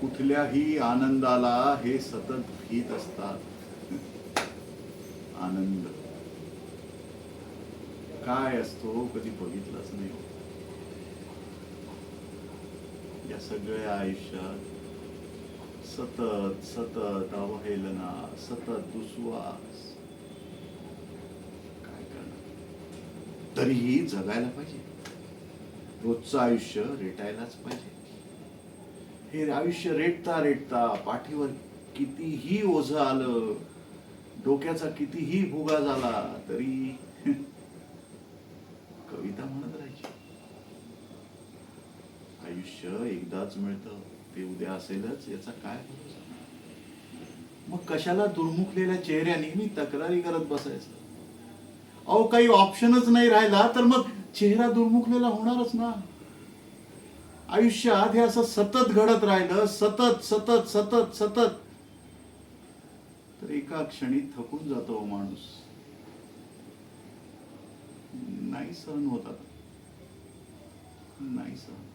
कुठल्याही आनंदाला हे सतत भीत असतात. आनंद काय असतो कधी बघितलंच नाही. या सगळ्या आयुष्यात सतत सतत अवहेलना, सतत दुस्वास. काय करणार? तरीही जगायला पाहिजे. रोजचं आयुष्य रेटायलाच पाहिजे. हे आयुष्य रेटता रेटता पाठीवर कितीही ओझं आलं, डोक्याचा कितीही भुगा झाला तरी कविता म्हणत राहायची. आयुष्य एकदाच मिळतं, ते उद्या असेलच याचा काय भरोसा. मग कशाला दुर्मुखलेल्या चेहऱ्याने मी तक्रारी करत बसायचं? अहो काही ऑप्शनच नाही राहिला तर मग चेहरा दुर्मुखलेला होणारच ना. आयुष्यात हे असं सतत घडत राहिलं, सतत सतत सतत सतत, तर एका क्षणी थकून जातो माणूस. नाही सहन होत आता, नाही सहन.